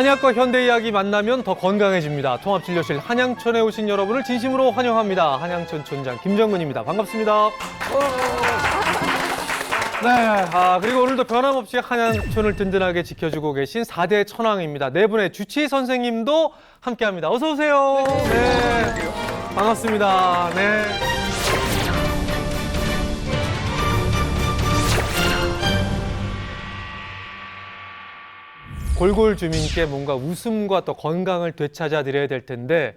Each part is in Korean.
한약과 현대 이야기 만나면 더 건강해집니다. 통합진료실 한양천에 오신 여러분을 진심으로 환영합니다. 한양천 촌장 김정근입니다. 반갑습니다. 네, 그리고 오늘도 변함없이 한양천을 든든하게 지켜주고 계신 4대 천왕입니다. 네 분의 주치 선생님도 함께합니다. 어서 오세요. 네, 반갑습니다. 네. 골골 주민께 뭔가 웃음과 또 건강을 되찾아 드려야 될 텐데,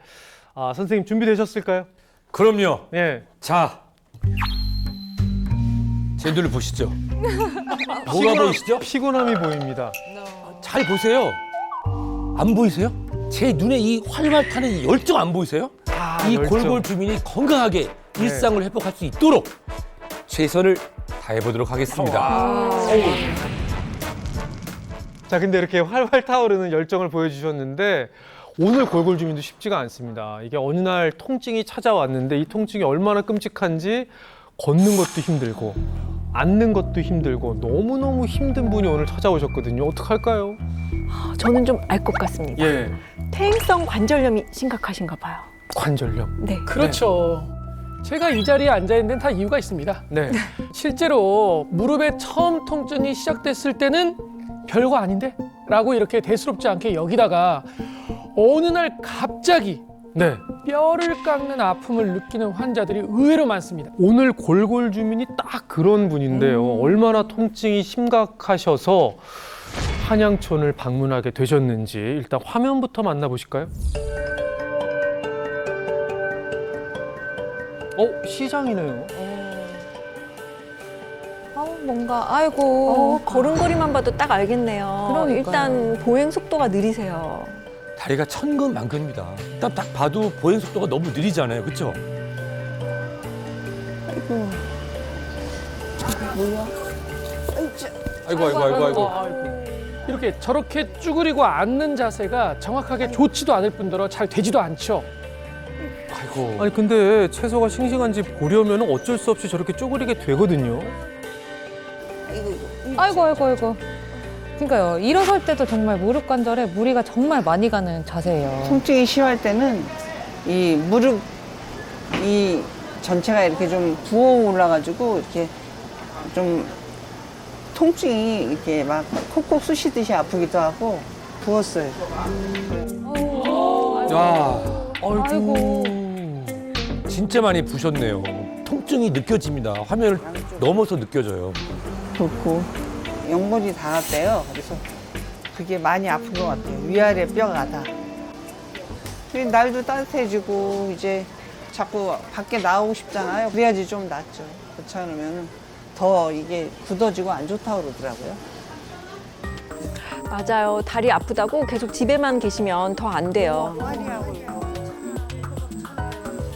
선생님 준비되셨을까요? 그럼요. 네. 자, 제 눈을 보시죠. 뭐가 보이시죠? 피곤함이 보입니다. 잘 보세요. 안 보이세요? 제 눈에 이 활활 타는 이 열정 안 보이세요? 이 열정. 골골 주민이 건강하게 일상을 회복할 수 있도록 최선을 다해보도록 하겠습니다. 자, 근데 이렇게 활활 타오르는 열정을 보여주셨는데 오늘 골골 주민도 쉽지가 않습니다. 이게 어느 날 통증이 찾아왔는데 이 통증이 얼마나 끔찍한지 걷는 것도 힘들고 앉는 것도 힘들고 너무너무 힘든 분이 오늘 찾아오셨거든요. 어떡할까요? 저는 좀 알 것 같습니다. 예, 퇴행성 관절염이 심각하신가 봐요. 관절염. 네. 그렇죠. 제가 이 자리에 앉아 있는 데는 다 이유가 있습니다. 네. 실제로 무릎에 처음 통증이 시작됐을 때는 별거 아닌데? 라고 이렇게 대수롭지 않게 여기다가 어느 날 갑자기 네. 뼈를 깎는 아픔을 느끼는 환자들이 의외로 많습니다. 오늘 골골 주민이 딱 그런 분인데요. 얼마나 통증이 심각하셔서 한양천을 방문하게 되셨는지 일단 화면부터 만나보실까요? 시장이네요. 뭔가 아이고 걸음걸이만 봐도 딱 알겠네요. 그러니까요. 일단 보행 속도가 느리세요. 다리가 천근만근입니다. 일단 딱 봐도 보행 속도가 너무 느리잖아요. 그렇죠? 아이고. 이렇게 저렇게 쭈그리고 앉는 자세가 정확하게 좋지도 않을 뿐더러 잘 되지도 않죠. 아이고. 아니 근데 채소가 싱싱한지 보려면 어쩔 수 없이 저렇게 쪼그리게 되거든요. 아이고. 그러니까요. 일어설 때도 정말 무릎 관절에 무리가 정말 많이 가는 자세예요. 통증이 심할 때는 이 무릎 이 전체가 이렇게 좀 부어 올라가지고 이렇게 좀 통증이 이렇게 막 콕콕 쑤시듯이 아프기도 하고 부었어요. 야, 아이고. 진짜 많이 부셨네요. 통증이 느껴집니다. 화면을 넘어서 느껴져요. 붓고 연골이 닿았대요. 그래서 그게 많이 아픈 것 같아요. 위아래 뼈가 다. 근데 날도 따뜻해지고 이제 자꾸 밖에 나오고 싶잖아요. 그래야지 좀 낫죠. 그렇지 않으면 더 이게 굳어지고 안 좋다고 그러더라고요. 맞아요. 다리 아프다고 계속 집에만 계시면 더 안 돼요.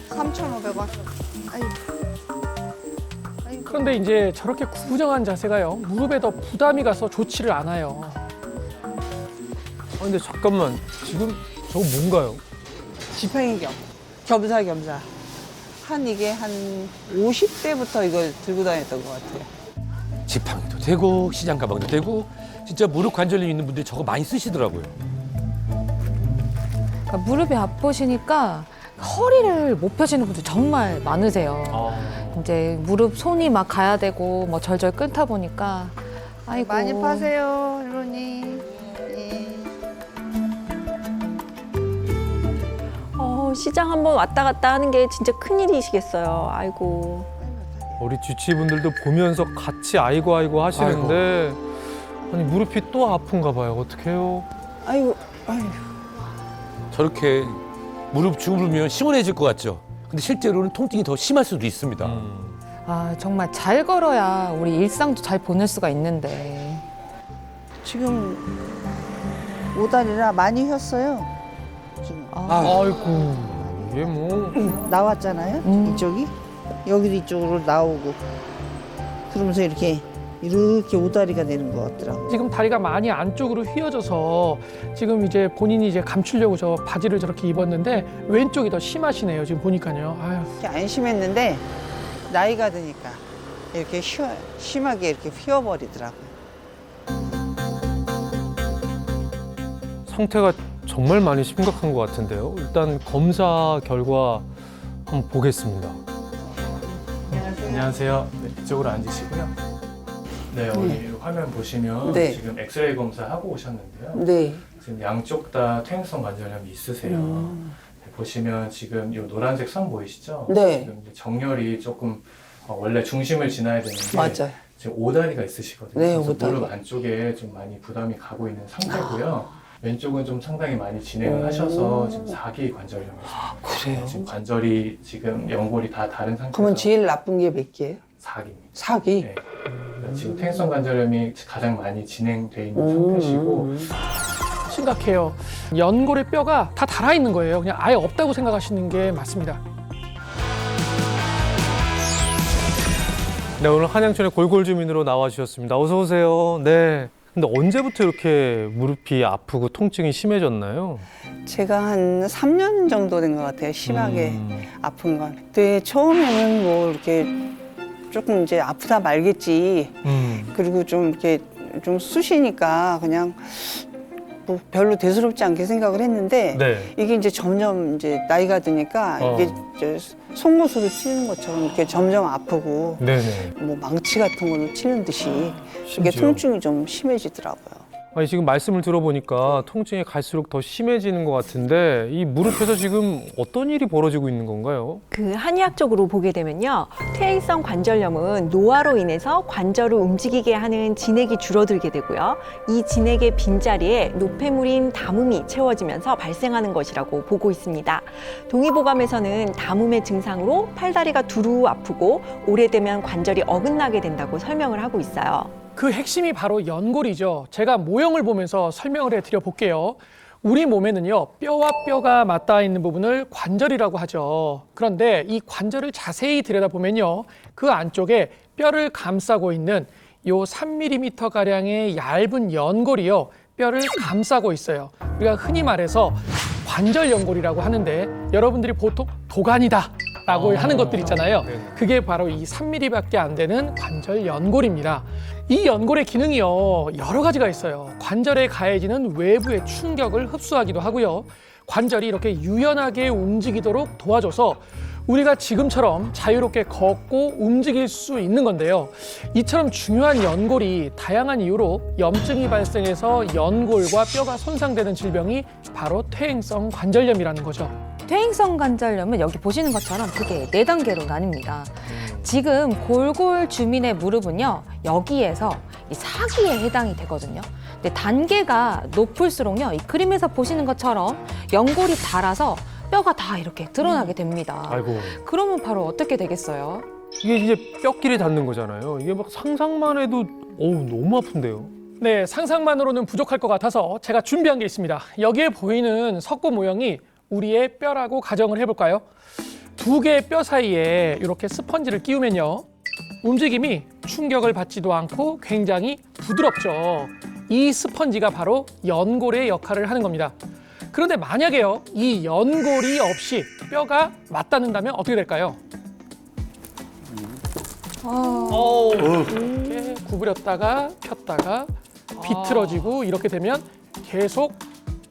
3,500원. 그런데 이제 저렇게 구부정한 자세가요. 무릎에 더 부담이 가서 좋지를 않아요. 근데 잠깐만, 지금 저거 뭔가요? 지팡이겸, 겸사겸사. 이게 한 50대부터 이걸 들고 다녔던 것 같아요. 지팡이도 되고 시장 가방도 되고 진짜 무릎 관절염 있는 분들이 저거 많이 쓰시더라고요. 그러니까 무릎이 아프시니까 허리를 못 펴시는 분들 정말 많으세요. 이제 무릎 손이 막 가야 되고 뭐 절절 끓다 보니까 아이고. 많이 파세요, 할머니. 예. 시장 한번 왔다 갔다 하는 게 진짜 큰일이시겠어요. 아이고. 우리 주치분들도 보면서 같이 아이고 하시는데 아니 무릎이 또 아픈가 봐요. 어떡해요? 아이고. 저렇게 무릎 주무르면 시원해질 것 같죠? 근데 실제로는 통증이 더 심할 수도 있습니다. 아, 정말 잘 걸어야 우리 일상도 잘 보낼 수가 있는데. 지금 오다리라 많이 휘었어요. 지금 아이고, 이게 뭐. 나왔잖아요. 이쪽이. 여기도 이쪽으로 나오고. 그러면서 이렇게 오다리가 되는 것 같더라고요. 지금 다리가 많이 안쪽으로 휘어져서 지금 이제 본인이 이제 감추려고 저 바지를 저렇게 입었는데 왼쪽이 더 심하시네요. 지금 보니까요. 아유. 이렇게 안심했는데 나이가 드니까 이렇게 심하게 이렇게 휘어버리더라고요. 상태가 정말 많이 심각한 것 같은데요. 일단 검사 결과 한번 보겠습니다. 안녕하세요. 네, 이쪽으로 앉으시고요. 네, 여기 화면 보시면 네. 지금 엑스레이 검사하고 오셨는데요. 네. 지금 양쪽 다 퇴행성 관절염이 있으세요. 네, 보시면 지금 이 노란색 선 보이시죠? 네. 지금 이제 정렬이 조금 원래 중심을 지나야 되는데 맞아요. 지금 오다리가 있으시거든요. 네, 그래서 오다리. 무릎 안쪽에 좀 많이 부담이 가고 있는 상태고요. 왼쪽은 좀 상당히 많이 진행을 하셔서 지금 4기 관절염이세요. 그래요? 지금 관절이 지금 연골이 다 다른 상태에서 그러면 제일 나쁜 게 몇 개예요? 4기입니다. 사기? 네. 지금 퇴행성 관절염이 가장 많이 진행돼 있는 상태시고 심각해요. 연골의 뼈가 다 달아 있는 거예요. 그냥 아예 없다고 생각하시는 게 맞습니다. 네, 오늘 한양천의 골골 주민으로 나와주셨습니다. 어서 오세요. 네. 근데 언제부터 이렇게 무릎이 아프고 통증이 심해졌나요? 제가 한 3년 정도 된 것 같아요. 심하게 아픈 건. 그때 처음에는 뭐 이렇게 조금 이제 아프다 말겠지. 그리고 좀 이렇게 좀 쑤시니까 그냥 뭐 별로 대수롭지 않게 생각을 했는데 네. 이게 이제 점점 이제 나이가 드니까 이게 이제 송곳으로 찌는 것처럼 이렇게 점점 아프고 네네. 뭐 망치 같은 걸로 치는 듯이 이게 심지어. 통증이 좀 심해지더라고요. 아니, 지금 말씀을 들어보니까 통증이 갈수록 더 심해지는 것 같은데 이 무릎에서 지금 어떤 일이 벌어지고 있는 건가요? 그 한의학적으로 보게 되면요, 퇴행성 관절염은 노화로 인해서 관절을 움직이게 하는 진액이 줄어들게 되고요. 이 진액의 빈자리에 노폐물인 담음이 채워지면서 발생하는 것이라고 보고 있습니다. 동의보감에서는 담음의 증상으로 팔다리가 두루 아프고 오래되면 관절이 어긋나게 된다고 설명을 하고 있어요. 그 핵심이 바로 연골이죠. 제가 모형을 보면서 설명을 해드려 볼게요. 우리 몸에는요, 뼈와 뼈가 맞닿아 있는 부분을 관절이라고 하죠. 그런데 이 관절을 자세히 들여다보면요, 그 안쪽에 뼈를 감싸고 있는 요 3mm 가량의 얇은 연골이요, 뼈를 감싸고 있어요. 우리가 흔히 말해서 관절 연골이라고 하는데 여러분들이 보통 도가니다 라고 하는 것들 있잖아요. 그게 바로 이 3mm밖에 안 되는 관절 연골입니다. 이 연골의 기능이요, 여러 가지가 있어요. 관절에 가해지는 외부의 충격을 흡수하기도 하고요. 관절이 이렇게 유연하게 움직이도록 도와줘서 우리가 지금처럼 자유롭게 걷고 움직일 수 있는 건데요. 이처럼 중요한 연골이 다양한 이유로 염증이 발생해서 연골과 뼈가 손상되는 질병이 바로 퇴행성 관절염이라는 거죠. 퇴행성 관절염은 여기 보시는 것처럼 크게 4단계로 나뉩니다. 지금 골골 주민의 무릎은요, 여기에서 이 4기에 해당이 되거든요. 근데 단계가 높을수록요, 이 그림에서 보시는 것처럼 연골이 닳아서 뼈가 다 이렇게 드러나게 됩니다. 아이고. 그러면 바로 어떻게 되겠어요? 이게 이제 뼈끼리 닿는 거잖아요. 이게 막 상상만 해도 너무 아픈데요. 네, 상상만으로는 부족할 것 같아서 제가 준비한 게 있습니다. 여기에 보이는 석고 모형이 우리의 뼈라고 가정을 해볼까요? 2개의 뼈 사이에 이렇게 스펀지를 끼우면요, 움직임이 충격을 받지도 않고 굉장히 부드럽죠. 이 스펀지가 바로 연골의 역할을 하는 겁니다. 그런데 만약에요, 이 연골이 없이 뼈가 맞닿는다면 어떻게 될까요? 이렇게 구부렸다가 폈다가 비틀어지고 이렇게 되면 계속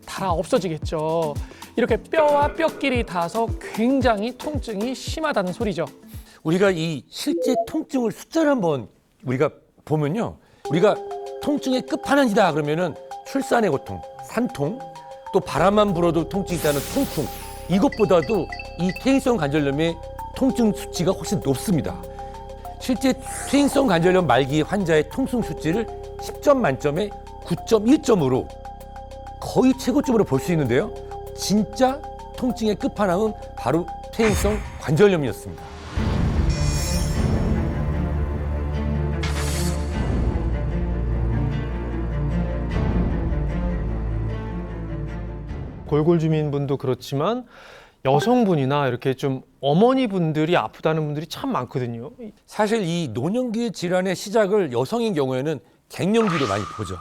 닳아 없어지겠죠. 이렇게 뼈와 뼈끼리 닿아서 굉장히 통증이 심하다는 소리죠. 우리가 이 실제 통증을 숫자를 한번 우리가 보면요, 우리가 통증의 끝판왕이다 그러면은 출산의 고통, 산통, 또 바람만 불어도 통증이 있다는 통풍, 이것보다도 이 퇴행성 관절염의 통증 수치가 훨씬 높습니다. 실제 퇴행성 관절염 말기 환자의 통증 수치를 10점 만점에 9.1점으로 거의 최고점으로 볼 수 있는데요, 진짜 통증의 끝판왕은 바로 퇴행성 관절염이었습니다. 골골 주민분도 그렇지만 여성분이나 이렇게 좀 어머니분들이 아프다는 분들이 참 많거든요. 사실 이 노년기 질환의 시작을 여성인 경우에는 갱년기로 많이 보죠.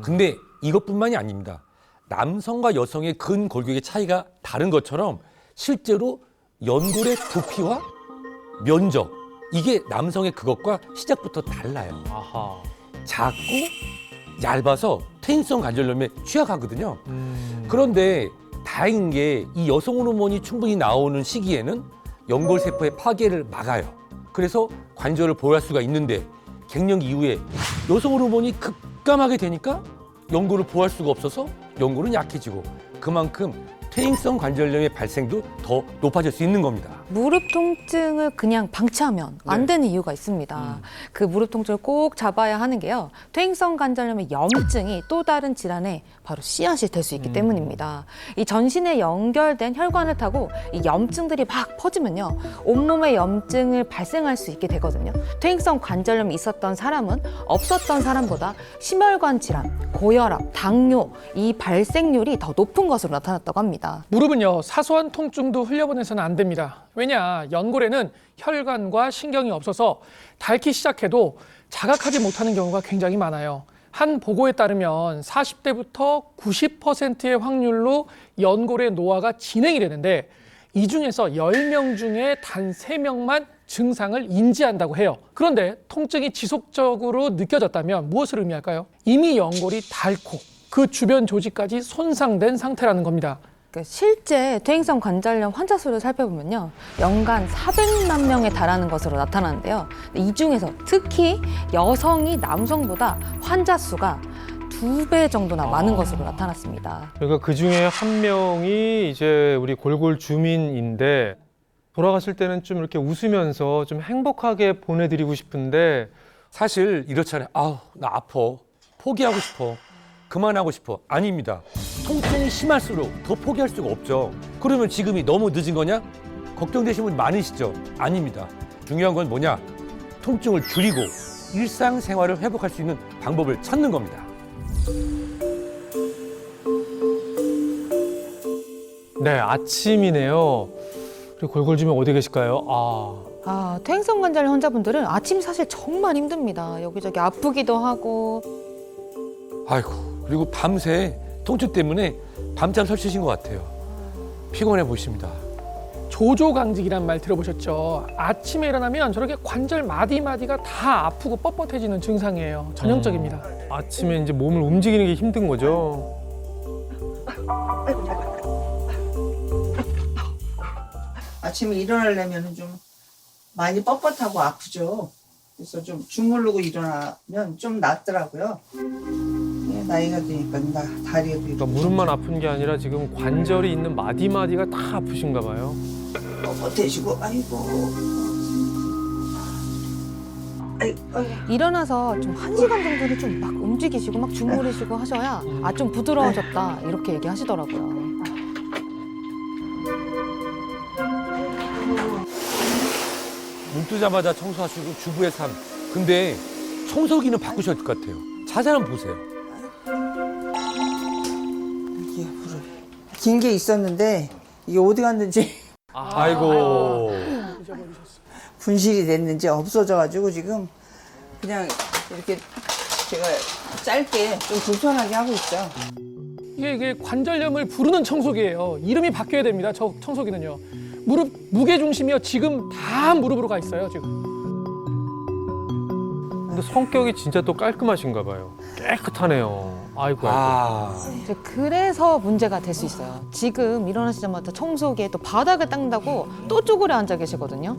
근데 이것뿐만이 아닙니다. 남성과 여성의 근골격의 차이가 다른 것처럼 실제로 연골의 부피와 면적, 이게 남성의 그것과 시작부터 달라요. 아하. 작고 얇아서 퇴행성 관절염에 취약하거든요. 그런데 다행인 게 이 여성 호르몬이 충분히 나오는 시기에는 연골세포의 파괴를 막아요. 그래서 관절을 보호할 수가 있는데 갱년기 이후에 여성 호르몬이 급감하게 되니까 연골을 보호할 수가 없어서 연골은 약해지고 그만큼 퇴행성 관절염의 발생도 더 높아질 수 있는 겁니다. 무릎 통증을 그냥 방치하면 안 되는 이유가 있습니다. 그 무릎 통증을 꼭 잡아야 하는 게요. 퇴행성 관절염의 염증이 또 다른 질환의 바로 씨앗이 될 수 있기 때문입니다. 이 전신에 연결된 혈관을 타고 이 염증들이 막 퍼지면요. 온몸에 염증을 발생할 수 있게 되거든요. 퇴행성 관절염이 있었던 사람은 없었던 사람보다 심혈관 질환, 고혈압, 당뇨 이 발생률이 더 높은 것으로 나타났다고 합니다. 무릎은요, 사소한 통증도 흘려보내서는 안 됩니다. 왜냐, 연골에는 혈관과 신경이 없어서 닳기 시작해도 자각하지 못하는 경우가 굉장히 많아요. 한 보고에 따르면 40대부터 90%의 확률로 연골의 노화가 진행이 되는데 이 중에서 10명 중에 단 3명만 증상을 인지한다고 해요. 그런데 통증이 지속적으로 느껴졌다면 무엇을 의미할까요? 이미 연골이 닳고 그 주변 조직까지 손상된 상태라는 겁니다. 실제 퇴행성 관절염 환자 수를 살펴보면요. 연간 400만 명에 달하는 것으로 나타나는데요. 이 중에서 특히 여성이 남성보다 환자 수가 2배 정도나 많은 것으로 나타났습니다. 그러니까 그 중에 한 명이 이제 우리 골골 주민인데 돌아가실 때는 좀 이렇게 웃으면서 좀 행복하게 보내드리고 싶은데 사실 이렇잖아요. 아우, 나 아파. 포기하고 싶어. 그만하고 싶어. 아닙니다. 통증이 심할수록 더 포기할 수가 없죠. 그러면 지금이 너무 늦은 거냐? 걱정되시는 분 많으시죠? 아닙니다. 중요한 건 뭐냐? 통증을 줄이고 일상생활을 회복할 수 있는 방법을 찾는 겁니다. 네, 아침이네요. 우리 골골 주민 어디 계실까요? 퇴행성 관절염 환자분들은 아침 사실 정말 힘듭니다. 여기저기 아프기도 하고. 아이고, 그리고 밤새 통증 때문에 밤잠 설치신 것 같아요. 피곤해 보이십니다. 조조강직이란 말 들어보셨죠? 아침에 일어나면 저렇게 관절 마디마디가 다 아프고 뻣뻣해지는 증상이에요. 전형적입니다. 아침에 이제 몸을 움직이는 게 힘든 거죠. 아침에 일어나려면 좀 많이 뻣뻣하고 아프죠. 그래서 좀 주무르고 일어나면 좀 낫더라고요. 나이가 드니까 다리가 그러니까 무릎만 아픈 게 아니라 지금 관절이 있는 마디마디가 다 아프신가 봐요. 뻣뻣해지고 아이고. 일어나서 좀 1시간 정도는 좀 막 움직이시고 막 주무르시고 하셔야 좀 부드러워졌다 이렇게 얘기하시더라고요. 눈 뜨자마자 청소하시고 주부의 삶. 근데 청소기는 바꾸셔야 될 것 같아요. 자세 한번 보세요. 이게 무릎 긴 게 있었는데 이게 어디 갔는지 아이고. 분실이 됐는지 없어져가지고 지금 그냥 이렇게 제가 짧게 좀 불편하게 하고 있죠. 이게 관절염을 부르는 청소기예요. 이름이 바뀌어야 됩니다. 저 청소기는요. 무릎 무게 중심이요. 지금 다 무릎으로 가 있어요. 지금. 근데 성격이 진짜 또 깔끔하신가 봐요. 깨끗하네요. 아이고. 이제 그래서 문제가 될 수 있어요. 지금 일어나시자마자 청소기에 또 바닥을 닦는다고 또 쪼그려 앉아 계시거든요.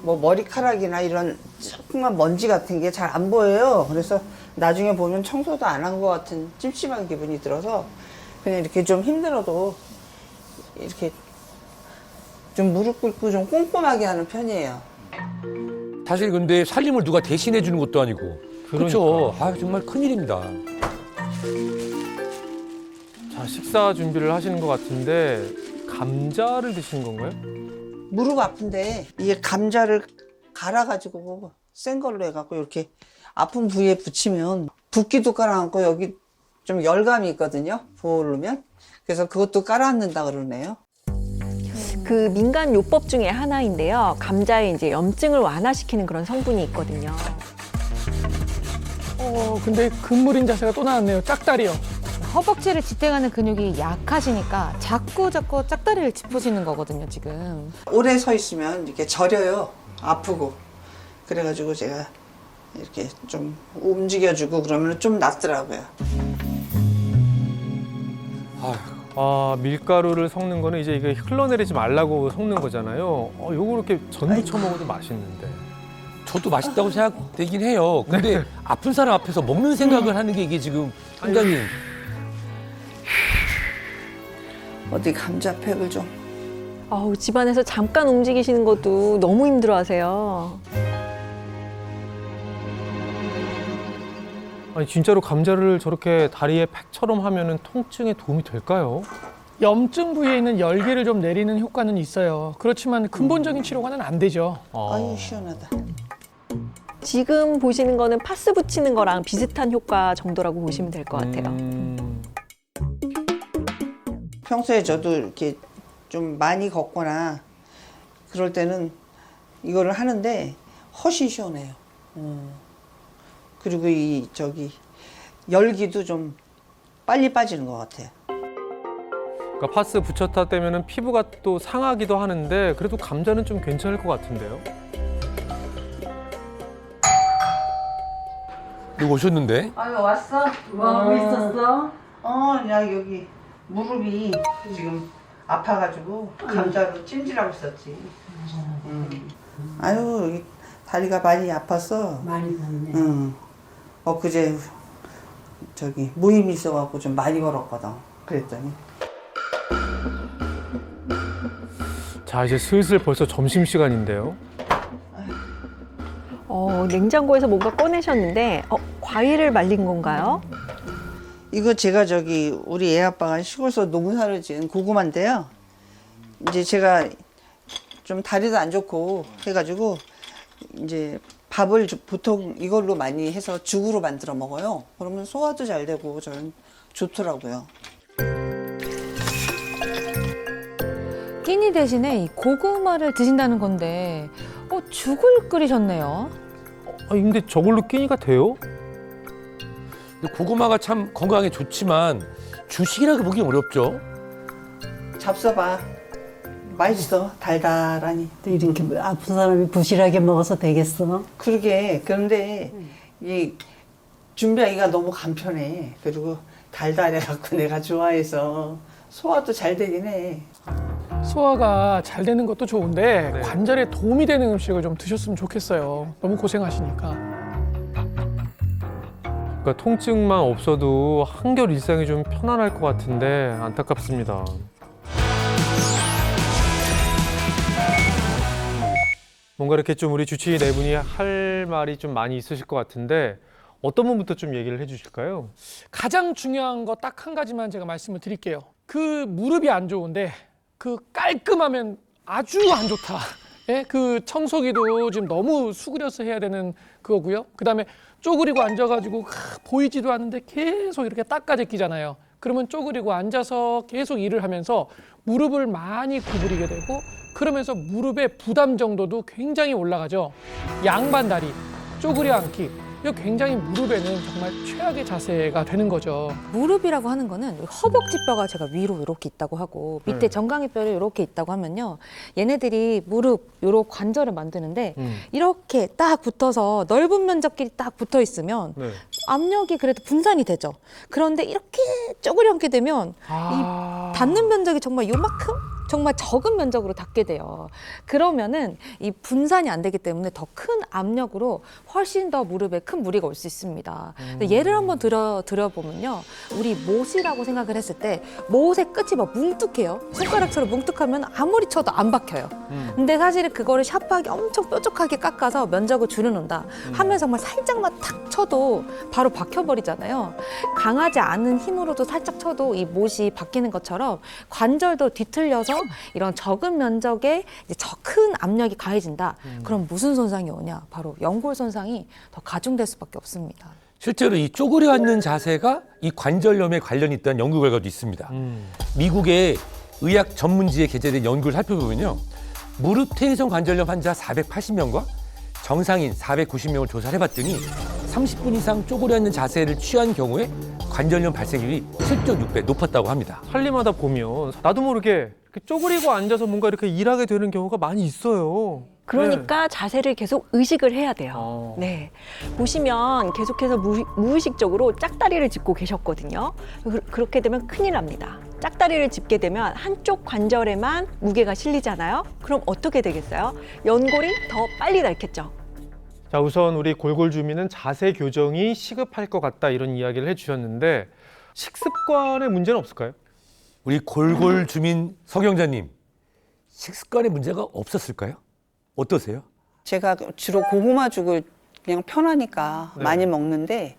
뭐 머리카락이나 이런 조그만 먼지 같은 게 잘 안 보여요. 그래서 나중에 보면 청소도 안 한 것 같은 찜찜한 기분이 들어서 그냥 이렇게 좀 힘들어도 이렇게 좀 무릎 꿇고 좀 꼼꼼하게 하는 편이에요. 사실 근데 살림을 누가 대신해 주는 것도 아니고. 그렇죠. 아, 정말 큰일입니다. 자, 식사 준비를 하시는 것 같은데 감자를 드시는 건가요? 무릎 아픈데 이게 감자를 갈아가지고 센 걸로 해갖고 이렇게 아픈 부위에 붙이면 붓기도 깔아앉고 여기 좀 열감이 있거든요. 부어오르면. 그래서 그것도 깔아앉는다 그러네요. 그 민간 요법 중에 하나인데요. 감자에 이제 염증을 완화시키는 그런 성분이 있거든요. 근데 근무린 자세가 또 나왔네요. 짝다리요. 허벅지를 지탱하는 근육이 약하시니까 자꾸 짝다리를 짚으시는 거거든요, 지금. 오래 서 있으면 이렇게 저려요. 아프고. 그래가지고 제가 이렇게 좀 움직여주고 그러면 좀 낫더라고요. 아, 밀가루를 섞는 거는 이제 이게 흘러내리지 말라고 섞는 거잖아요. 요거 이렇게 전부 쳐먹어도 맛있는데. 저도 맛있다고 생각되긴 해요. 근데 아픈 사람 앞에서 먹는 생각을 하는 게 이게 지금 상당히 어디 감자팩을 좀. 아우, 집안에서 잠깐 움직이시는 것도 너무 힘들어하세요. 아니 진짜로 감자를 저렇게 다리에 팩처럼 하면은 통증에 도움이 될까요? 염증 부위에 있는 열기를 좀 내리는 효과는 있어요. 그렇지만 근본적인 치료가는 안 되죠. 아유 시원하다. 지금 보시는 거는 파스 붙이는 거랑 비슷한 효과 정도라고 보시면 될 것 같아요. 평소에 저도 이렇게 좀 많이 걷거나 그럴 때는 이거를 하는데 훨씬 시원해요. 그리고 이 저기 열기도 좀 빨리 빠지는 것 같아요. 그러니까 파스 붙였다 떼면은 피부가 또 상하기도 하는데 그래도 감자는 좀 괜찮을 것 같은데요. 누구 오셨는데? 아유 왔어? 뭐 하고 있었어? 야 여기 무릎이 지금 아파가지고 감자로 찜질하고 있었지. 아유 여기 다리가 많이 아팠어. 많이 봤네. 엊그제 저기 모임이 있어갖고 좀 많이 걸었거든. 그랬더니 자, 이제 슬슬 벌써 점심시간인데요. 냉장고에서 뭔가 꺼내셨는데 과일을 말린 건가요? 이거 제가 저기 우리 애 아빠가 시골에서 농사를 지은 고구마인데요. 이제 제가 좀 다리도 안 좋고 해가지고 이제 밥을 보통 이걸로 많이 해서 죽으로 만들어 먹어요. 그러면 소화도 잘 되고 저는 좋더라고요. 끼니 대신에 이 고구마를 드신다는 건데 죽을 끓이셨네요. 아니 근데 저걸로 끼니가 돼요? 근데 고구마가 참 건강에 좋지만 주식이라고 보기 어렵죠. 잡숴봐. 맛있어. 달달하니. 또 이렇게 아픈 사람이 부실하게 먹어서 되겠어? 그러게. 그런데 이 준비하기가 너무 간편해. 그리고 달달해갖고 내가 좋아해서 소화도 잘 되긴 해. 소화가 잘 되는 것도 좋은데 네. 관절에 도움이 되는 음식을 좀 드셨으면 좋겠어요. 너무 고생하시니까. 그러니까 통증만 없어도 한결 일상이 좀 편안할 것 같은데 안타깝습니다. 뭔가 이렇게 좀 우리 주치의 네 분이 할 말이 좀 많이 있으실 것 같은데 어떤 분부터 좀 얘기를 해주실까요? 가장 중요한 거 딱 한 가지만 제가 말씀을 드릴게요. 그 무릎이 안 좋은데 그 깔끔하면 아주 안 좋다. 예? 그 청소기도 지금 너무 수그려서 해야 되는 그거고요. 그다음에 쪼그리고 앉아가지고 보이지도 않는데 계속 이렇게 닦아제끼잖아요. 그러면 쪼그리고 앉아서 계속 일을 하면서 무릎을 많이 구부리게 되고 그러면서 무릎의 부담 정도도 굉장히 올라가죠. 양반 다리, 쪼그려 앉기. 이거 굉장히 무릎에는 정말 최악의 자세가 되는 거죠. 무릎이라고 하는 거는 허벅지뼈가 제가 위로 이렇게 있다고 하고 밑에 네. 정강이뼈를 이렇게 있다고 하면요. 얘네들이 무릎 요런 관절을 만드는데 이렇게 딱 붙어서 넓은 면적끼리 딱 붙어 있으면 네. 압력이 그래도 분산이 되죠. 그런데 이렇게 쪼그려 앉게 되면 이 닿는 면적이 정말 요만큼? 정말 적은 면적으로 닿게 돼요. 그러면은 이 분산이 안 되기 때문에 더 큰 압력으로 훨씬 더 무릎에 큰 무리가 올 수 있습니다. 예를 한번 들어보면요. 우리 못이라고 생각을 했을 때 못의 끝이 막 뭉툭해요. 손가락처럼 뭉툭하면 아무리 쳐도 안 박혀요. 근데 사실은 그거를 샤프하게 엄청 뾰족하게 깎아서 면적을 줄여놓는다 하면 정말 살짝만 탁 쳐도 바로 박혀버리잖아요. 강하지 않은 힘으로도 살짝 쳐도 이 못이 바뀌는 것처럼 관절도 뒤틀려서 이런 적은 면적에 이제 큰 압력이 가해진다. 그럼 무슨 손상이 오냐? 바로 연골 손상이 더 가중될 수밖에 없습니다. 실제로 이 쪼그려 앉는 자세가 이 관절염에 관련이 있다는 연구 결과도 있습니다. 미국의 의학 전문지에 게재된 연구를 살펴보면요. 무릎 퇴행성 관절염 환자 480명과 정상인 490명을 조사를 해봤더니 30분 이상 쪼그려 앉는 자세를 취한 경우에 관절염 발생률이 7.6배 높았다고 합니다. 살림하다 보면 나도 모르게 이렇게 쪼그리고 앉아서 뭔가 이렇게 일하게 되는 경우가 많이 있어요. 그러니까 자세를 계속 의식을 해야 돼요. 어. 네. 보시면 계속해서 무의식적으로 짝다리를 짚고 계셨거든요. 그렇게 되면 큰일 납니다. 짝다리를 짚게 되면 한쪽 관절에만 무게가 실리잖아요. 그럼 어떻게 되겠어요? 연골이 더 빨리 닳겠죠. 자, 우선 우리 골골 주민은 자세 교정이 시급할 것 같다 이런 이야기를 해주셨는데 식습관에 문제는 없을까요? 우리 골골 주민 서경자님, 식습관에 문제가 없었을까요? 어떠세요? 제가 주로 고구마죽을 그냥 편하니까 네. 많이 먹는데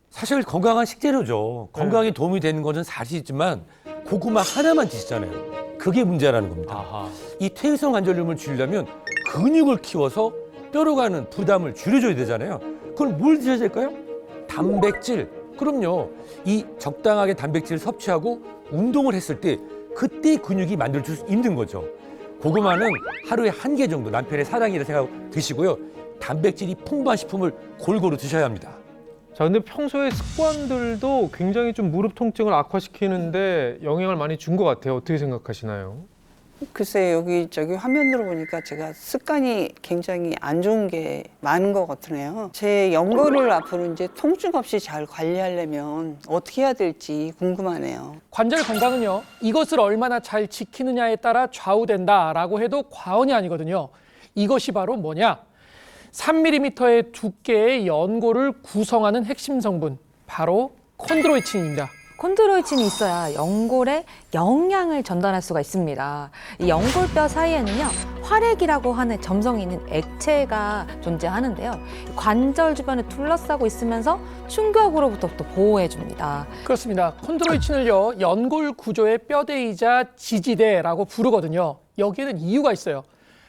사실 건강한 식재료죠. 건강에 도움이 되는 것은 사실이지만 고구마 하나만 드시잖아요. 그게 문제라는 겁니다. 아하. 이 퇴행성 관절염을 줄이려면 근육을 키워서 뼈로 가는 부담을 줄여줘야 되잖아요. 그걸 뭘 드셔야 될까요? 단백질. 그럼요. 이 적당하게 단백질을 섭취하고 운동을 했을 때 그때 근육이 만들어질 수 있는 거죠. 고구마는 하루에 1개 정도 남편의 사랑이라 생각하고 드시고요. 단백질이 풍부한 식품을 골고루 드셔야 합니다. 자, 근데 평소에 습관들도 굉장히 좀 무릎 통증을 악화시키는데 영향을 많이 준 것 같아요. 어떻게 생각하시나요? 글쎄 여기 화면으로 보니까 제가 습관이 굉장히 안 좋은 게 많은 것 같으네요. 제 연골을 앞으로 이제 통증 없이 잘 관리하려면 어떻게 해야 될지 궁금하네요. 관절 건강은요, 이것을 얼마나 잘 지키느냐에 따라 좌우된다라고 해도 과언이 아니거든요. 이것이 바로 뭐냐? 3mm의 두께의 연골을 구성하는 핵심 성분, 바로 콘드로이친입니다. 콘드로이친이 있어야 연골에 영양을 전달할 수가 있습니다. 이 연골뼈 사이에는요, 활액이라고 하는 점성이 있는 액체가 존재하는데요. 관절 주변에 둘러싸고 있으면서 충격으로부터 또 보호해줍니다. 그렇습니다. 콘드로이친을요, 연골 구조의 뼈대이자 지지대라고 부르거든요. 여기에는 이유가 있어요.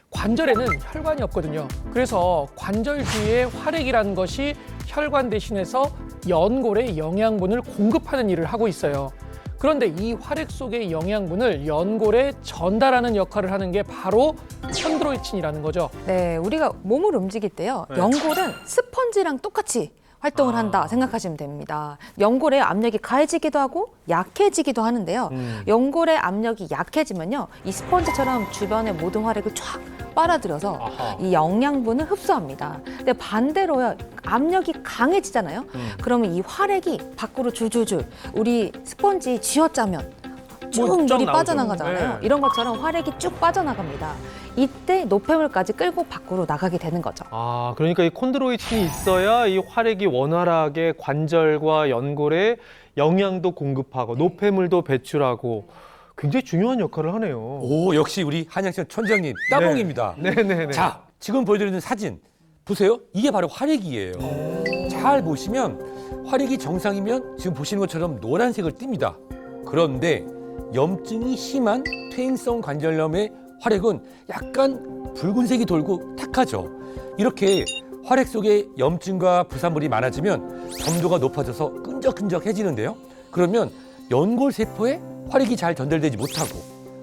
관절에는 혈관이 없거든요. 그래서 관절 주위에 활액이라는 것이 혈관 대신해서 연골에 영양분을 공급하는 일을 하고 있어요. 그런데 이 활액 속의 영양분을 연골에 전달하는 역할을 하는 게 바로 콘드로이친이라는 거죠. 네, 우리가 몸을 움직일 때요, 네. 연골은 스펀지랑 똑같이 활동을 한다 생각하시면 됩니다. 연골의 압력이 가해지기도 하고 약해지기도 하는데요. 연골의 압력이 약해지면요, 이 스펀지처럼 주변의 모든 활액을 쫙 빨아들여서 아하. 이 영양분을 흡수합니다. 근데 반대로요, 압력이 강해지잖아요. 그러면 이 활액이 밖으로 줄줄줄, 우리 스펀지 쥐어짜면 쭉 쫙 물이 나오죠. 빠져나가잖아요. 네. 이런 것처럼 활액이 쭉 빠져나갑니다. 이때 노폐물까지 끌고 밖으로 나가게 되는 거죠. 아, 그러니까 이 콘드로이친이 있어야 이 활액이 원활하게 관절과 연골에 영양도 공급하고 노폐물도 배출하고 굉장히 중요한 역할을 하네요. 오, 역시 우리 한양시청 촌장님 따봉입니다. 네네네. 자, 지금 보여드리는 사진 보세요. 이게 바로 활액이에요. 잘 보시면 활액이 정상이면 지금 보시는 것처럼 노란색을 띱니다. 그런데 염증이 심한 퇴행성 관절염의 활액은 약간 붉은색이 돌고 탁하죠. 이렇게 활액 속에 염증과 부산물이 많아지면 점도가 높아져서 끈적끈적해지는데요. 그러면 연골 세포에 활액이 잘 전달되지 못하고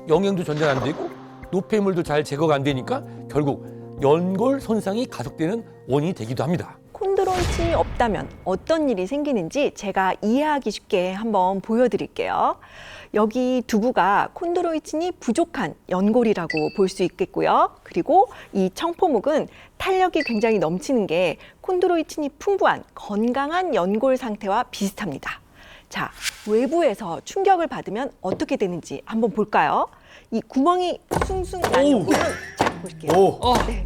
영양도 전달 안 되고 노폐물도 잘 제거가 안 되니까 결국 연골 손상이 가속되는 원인이 되기도 합니다. 콘드로이친이 없다면 어떤 일이 생기는지 제가 이해하기 쉽게 한번 보여드릴게요. 여기 두부가 콘드로이친이 부족한 연골이라고 볼 수 있겠고요. 그리고 이 청포묵은 탄력이 굉장히 넘치는 게 콘드로이친이 풍부한 건강한 연골 상태와 비슷합니다. 자, 외부에서 충격을 받으면 어떻게 되는지 한번 볼까요? 이 구멍이 숭숭 난 연골은 자, 보실게요. 네.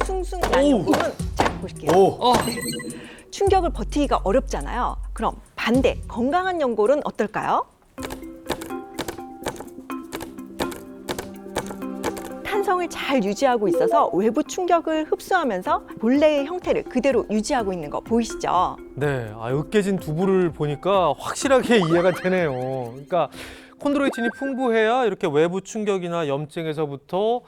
숭숭 난 연골은 자, 보실게요. 네. 충격을 버티기가 어렵잖아요. 그럼 반대, 건강한 연골은 어떨까요? 탄성을 잘 유지하고 있어서 외부 충격을 흡수하면서 본래의 형태를 그대로 유지하고 있는 거 보이시죠? 네, 아, 으깨진 두부를 보니까 확실하게 이해가 되네요. 그러니까 콘드로이친이 풍부해야 이렇게 외부 충격이나 염증에서부터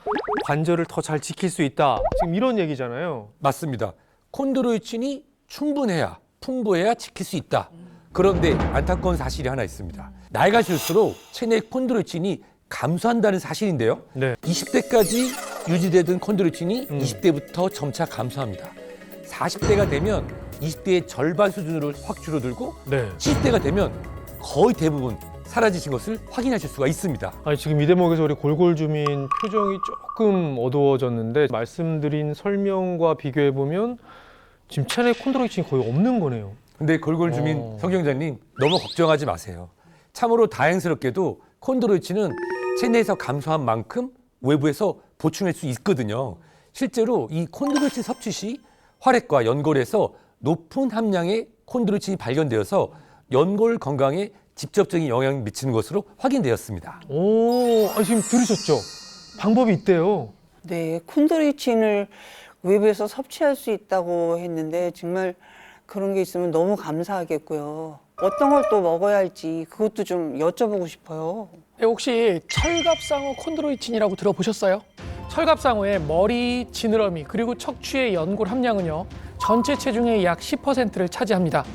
관절을 더 잘 지킬 수 있다. 지금 이런 얘기잖아요. 맞습니다. 콘드로이친이 충분해야, 풍부해야 지킬 수 있다. 그런데 안타까운 사실이 하나 있습니다. 나이가 들수록 체내 콘드로이친이 감소한다는 사실인데요. 네. 20대까지 유지되던 콘드로이친이 20대부터 점차 감소합니다. 40대가 되면 20대의 절반 수준으로 확 줄어들고 네. 70대가 되면 거의 대부분 사라지신 것을 확인하실 수가 있습니다. 아니, 지금 이 대목에서 우리 골골주민 표정이 조금 어두워졌는데 말씀드린 설명과 비교해 보면 지금 체내 콘드로이친이 거의 없는 거네요. 근데 골골주민 성경자님 너무 걱정하지 마세요. 참으로 다행스럽게도 콘드로이친은 체내에서 감소한 만큼 외부에서 보충할 수 있거든요. 실제로 이 콘드로이친 섭취 시 혈액과 연골에서 높은 함량의 콘드로이친이 발견되어서 연골 건강에 직접적인 영향을 미치는 것으로 확인되었습니다. 오, 아니, 지금 들으셨죠? 방법이 있대요. 네, 콘드로이친을 외부에서 섭취할 수 있다고 했는데 정말 그런 게 있으면 너무 감사하겠고요. 어떤 걸 또 먹어야 할지 그것도 좀 여쭤보고 싶어요. 네, 혹시 철갑상어 콘드로이친이라고 들어보셨어요? 철갑상어의 머리, 지느러미 그리고 척추의 연골 함량은요 전체 체중의 약 10%를 차지합니다.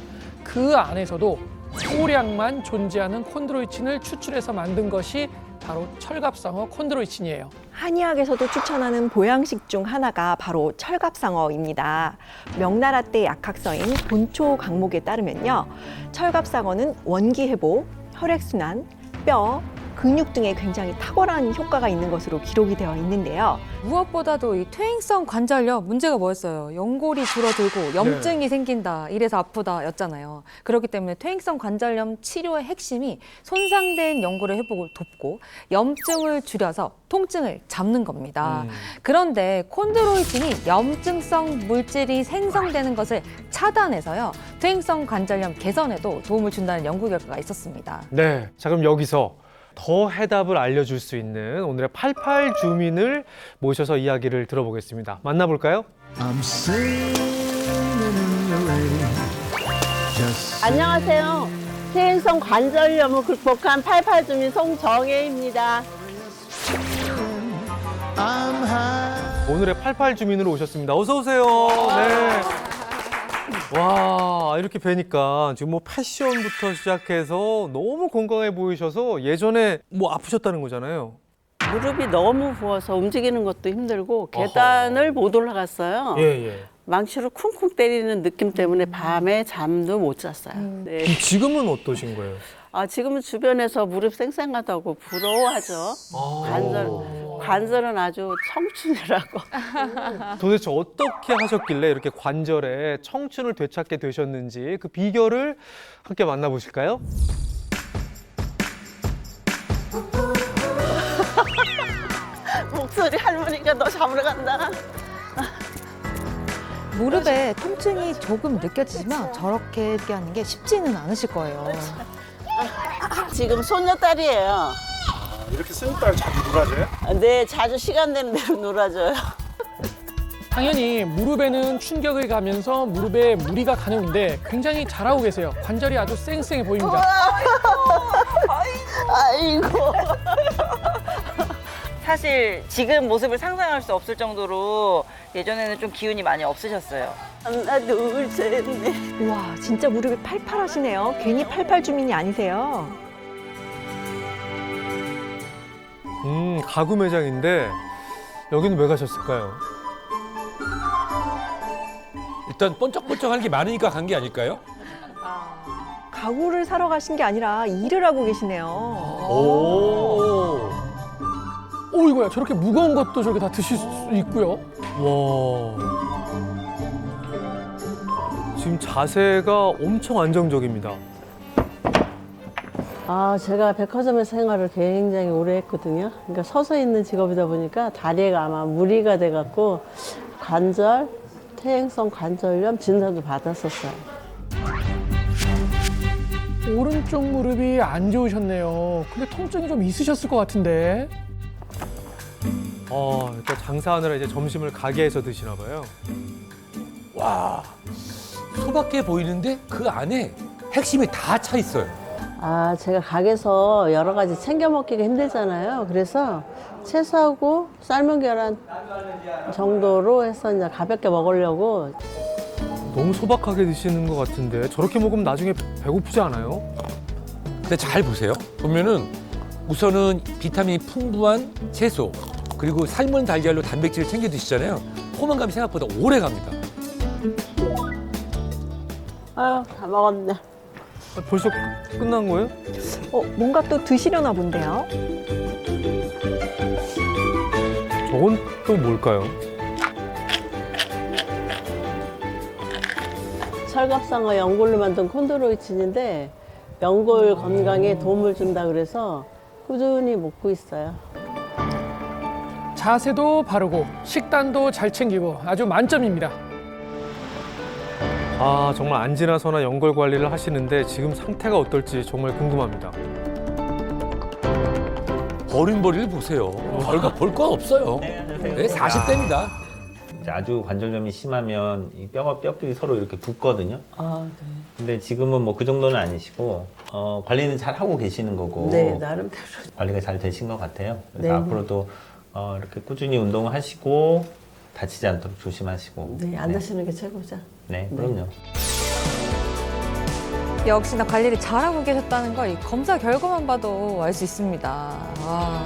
그 안에서도 소량만 존재하는 콘드로이친을 추출해서 만든 것이 바로 철갑상어 콘드로이친이에요. 한의학에서도 추천하는 보양식 중 하나가 바로 철갑상어입니다. 명나라 때 약학서인 본초 강목에 따르면요, 철갑상어는 원기 회복, 혈액순환, 뼈, 근육 등에 굉장히 탁월한 효과가 있는 것으로 기록이 되어 있는데요. 무엇보다도 이 퇴행성 관절염 문제가 뭐였어요? 연골이 줄어들고 염증이 생긴다, 이래서 아프다였잖아요. 그렇기 때문에 퇴행성 관절염 치료의 핵심이 손상된 연골의 회복을 돕고 염증을 줄여서 통증을 잡는 겁니다. 그런데 콘드로이친이 염증성 물질이 생성되는 것을 차단해서요, 퇴행성 관절염 개선에도 도움을 준다는 연구 결과가 있었습니다. 네. 자, 그럼 여기서 더 해답을 알려줄 수 있는 오늘의 88 주민을 모셔서 이야기를 들어보겠습니다. 만나볼까요? 안녕하세요. 퇴행성 관절염을 극복한 88 주민 송정혜입니다. 오늘의 88 주민으로 오셨습니다. 어서 오세요. 네. 와, 이렇게 뵈니까 지금 뭐 패션부터 시작해서 너무 건강해 보이셔서 예전에 뭐 아프셨다는 거잖아요. 무릎이 너무 부어서 움직이는 것도 힘들고 계단을 못 올라갔어요. 예. 망치로 쿵쿵 때리는 느낌 때문에 밤에 잠도 못 잤어요. 네. 그럼 지금은 어떠신 거예요? 지금은 주변에서 무릎 쌩쌩하다고 부러워하죠. 관절은 아주 청춘이라고. 도대체 어떻게 하셨길래 이렇게 관절에 청춘을 되찾게 되셨는지 그 비결을 함께 만나보실까요? 목소리 할머니가 너 잡으러 간다. 무릎에 통증이 조금 느껴지지만 저렇게 하는 게 쉽지는 않으실 거예요. 지금 손녀딸이에요. 이렇게 손님딸 자주 놀아줘요? 네, 자주 시간 되는 대로 놀아줘요. 당연히 무릎에는 충격을 가면서 무릎에 무리가 가능한데 굉장히 잘하고 계세요. 관절이 아주 쌩쌩해 보입니다. 아이고. 사실 지금 모습을 상상할 수 없을 정도로 예전에는 좀 기운이 많이 없으셨어요. 하나, 둘, 셋, 넷. 우와, 진짜 무릎이 팔팔하시네요. 괜히 88 주민이 아니세요. 가구 매장인데 여기는 왜 가셨을까요? 일단 번쩍번쩍한 게 많으니까 간 게 아닐까요? 가구를 사러 가신 게 아니라 일을 하고 계시네요. 오. 오, 이거야. 저렇게 무거운 것도 저렇게 다 드실 수 있고요. 와. 지금 자세가 엄청 안정적입니다. 제가 백화점의 생활을 굉장히 오래 했거든요. 그러니까 서서 있는 직업이다 보니까 다리가 아마 무리가 돼갖고 관절, 퇴행성 관절염 진단도 받았었어요. 오른쪽 무릎이 안 좋으셨네요. 근데 통증이 좀 있으셨을 것 같은데. 일단 장사하느라 이제 점심을 가게에서 드시나 봐요. 와, 소박해 보이는데 그 안에 핵심이 다 차 있어요. 제가 가게에서 여러 가지 챙겨 먹기가 힘들잖아요. 그래서 채소하고 삶은 계란 정도로 해서 이제 가볍게 먹으려고. 너무 소박하게 드시는 것 같은데 저렇게 먹으면 나중에 배고프지 않아요? 근데 잘 보세요. 보면은 우선은 비타민이 풍부한 채소, 그리고 삶은 달걀로 단백질을 챙겨 드시잖아요. 포만감이 생각보다 오래 갑니다. 다 먹었네. 벌써 끝난 거예요? 뭔가 또 드시려나 본데요. 저건 또 뭘까요? 철갑상어 연골로 만든 콘드로이친인데 연골 건강에 도움을 준다 그래서 꾸준히 먹고 있어요. 자세도 바르고 식단도 잘 챙기고 아주 만점입니다. 아, 정말 안지나서나 연골 관리를 하시는데 지금 상태가 어떨지 정말 궁금합니다. 버림버리를 보세요. 결과 볼 건 없어요. 네, 40대입니다. 이제 아주 관절염이 심하면 이 뼈가 뼈끼리 서로 이렇게 붙거든요. 아, 네. 근데 지금은 뭐 그 정도는 아니시고 관리는 잘 하고 계시는 거고 네, 나름대로. 관리가 잘 되신 것 같아요. 그래서 네. 앞으로도 이렇게 꾸준히 운동을 하시고 다치지 않도록 조심하시고. 네, 안 다치는 게 최고죠. 네, 그럼요. 역시나 관리를 잘하고 계셨다는 걸 이 검사 결과만 봐도 알 수 있습니다. 와.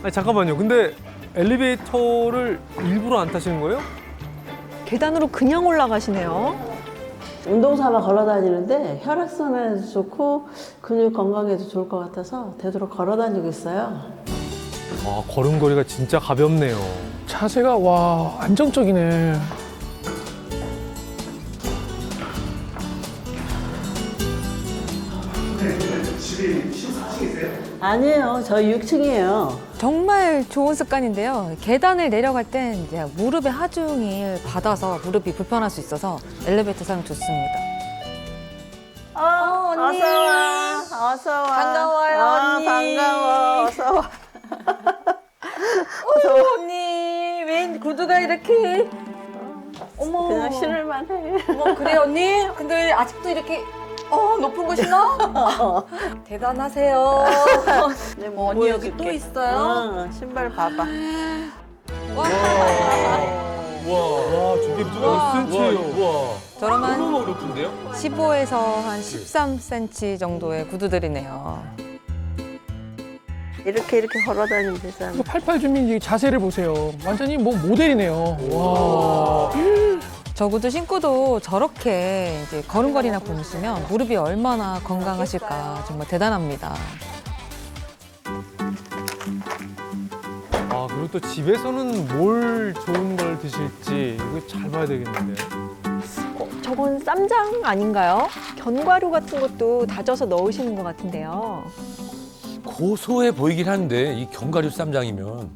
아니, 잠깐만요. 근데 엘리베이터를 일부러 안 타시는 거예요? 계단으로 그냥 올라가시네요. 운동 삼아 걸어 다니는데 혈액순환에도 좋고 근육 건강에도 좋을 것 같아서 되도록 걸어 다니고 있어요. 아, 걸음걸이가 진짜 가볍네요. 자세가 와 안정적이네. 집이 14층이세요? 아니에요. 저희 6층이에요. 정말 좋은 습관인데요. 계단을 내려갈 땐 이제 무릎의 하중을 받아서 무릎이 불편할 수 있어서 엘리베이터 사용 좋습니다. 언니. 어서 와. 어서 와. 반가워요, 언니. 반가워. 어서 와. 언니, 웬 구두가 이렇게. 어머. 그냥 신을만 해. 어머, 그래, 언니? 근데 아직도 이렇게 높은 거 신어? 대단하세요. 네, 뭐 언니 여기 또 있어요? 신발 봐봐. 와. 와, 저게 몇 센치예요? 저렴 한 너무 높은데요? 15에서 한 13cm 정도의 구두들이네요. 이렇게 걸어 다니면 되잖아. 이거 88 주민 이 자세를 보세요. 완전히 뭐 모델이네요. 와. 저 구두 신고도 저렇게 이제 걸음걸이나 걸으시면 무릎이 얼마나 건강하실까 정말 대단합니다. 아, 그리고 또 집에서는 뭘 좋은 걸 드실지 이거 잘 봐야 되겠는데. 저건 쌈장 아닌가요? 견과류 같은 것도 다져서 넣으시는 것 같은데요. 고소해 보이긴 한데 이 견과류 쌈장이면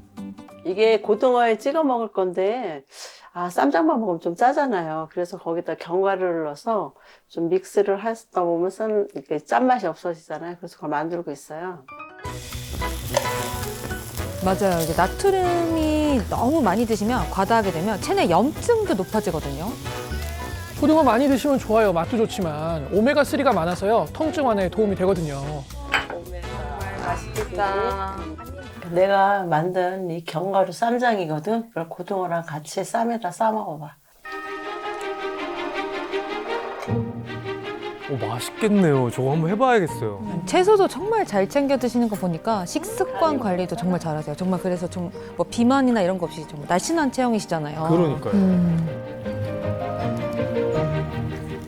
이게 고등어에 찍어 먹을 건데 쌈장만 먹으면 좀 짜잖아요. 그래서 거기다 견과류를 넣어서 좀 믹스를 하다 보면 이렇게 짠맛이 없어지잖아요. 그래서 그걸 만들고 있어요. 맞아요. 이게 나트륨이 너무 많이 드시면 과다하게 되면 체내 염증도 높아지거든요. 고등어 많이 드시면 좋아요. 맛도 좋지만 오메가3가 많아서요. 통증 완화에 도움이 되거든요. 맛있겠다. 내가 만든 이 견과류 쌈장이거든. 그걸 고등어랑 같이 쌈에다 싸 먹어봐. 맛있겠네요. 저거 한번 해봐야겠어요. 채소도 정말 잘 챙겨 드시는 거 보니까 식습관 관리도 정말 잘하세요. 정말 그래서 좀 뭐 비만이나 이런 거 없이 좀 날씬한 체형이시잖아요. 그러니까요.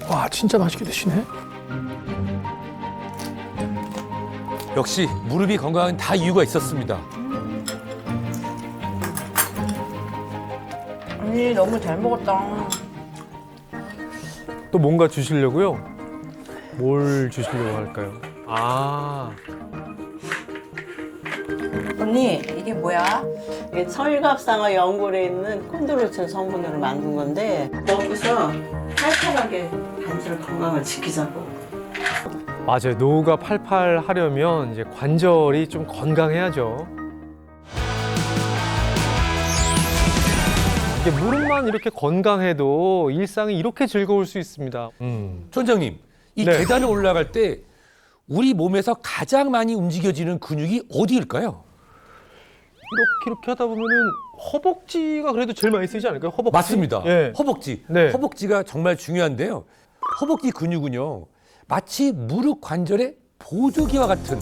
와 진짜 맛있게 드시네. 역시 무릎이 건강한 다 이유가 있었습니다. 언니 너무 잘 먹었다. 또 뭔가 주시려고요? 뭘 주시려고 할까요? 아, 언니 이게 뭐야? 이게 철갑상어 연골에 있는 콘드로이친 성분으로 만든 건데 여기서 팔팔하게 관절 건강을 지키자고. 맞아요. 노후가 팔팔하려면 이제 관절이 좀 건강해야죠. 이게 무릎만 이렇게 건강해도 일상이 이렇게 즐거울 수 있습니다. 촌장님, 이 네. 계단을 올라갈 때 우리 몸에서 가장 많이 움직여지는 근육이 어디일까요? 이렇게 하다 보면은 허벅지가 그래도 제일 많이 쓰이지 않을까요? 허벅지. 맞습니다. 예. 허벅지. 네. 허벅지가 정말 중요한데요. 허벅지 근육은요, 마치 무릎 관절의 보조기와 같은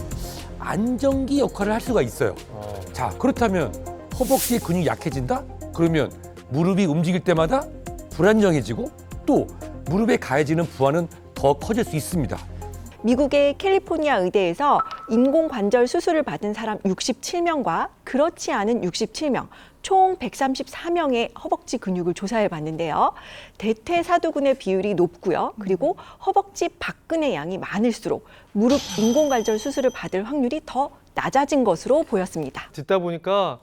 안정기 역할을 할 수가 있어요. 자, 그렇다면 허벅지 근육이 약해진다? 그러면 무릎이 움직일 때마다 불안정해지고 또 무릎에 가해지는 부하는 더 커질 수 있습니다. 미국의 캘리포니아 의대에서 인공관절 수술을 받은 사람 67명과 그렇지 않은 67명, 총 134명의 허벅지 근육을 조사해 봤는데요. 대퇴사두근의 비율이 높고요. 그리고 허벅지 박근의 양이 많을수록 무릎 인공관절 수술을 받을 확률이 더 낮아진 것으로 보였습니다. 듣다 보니까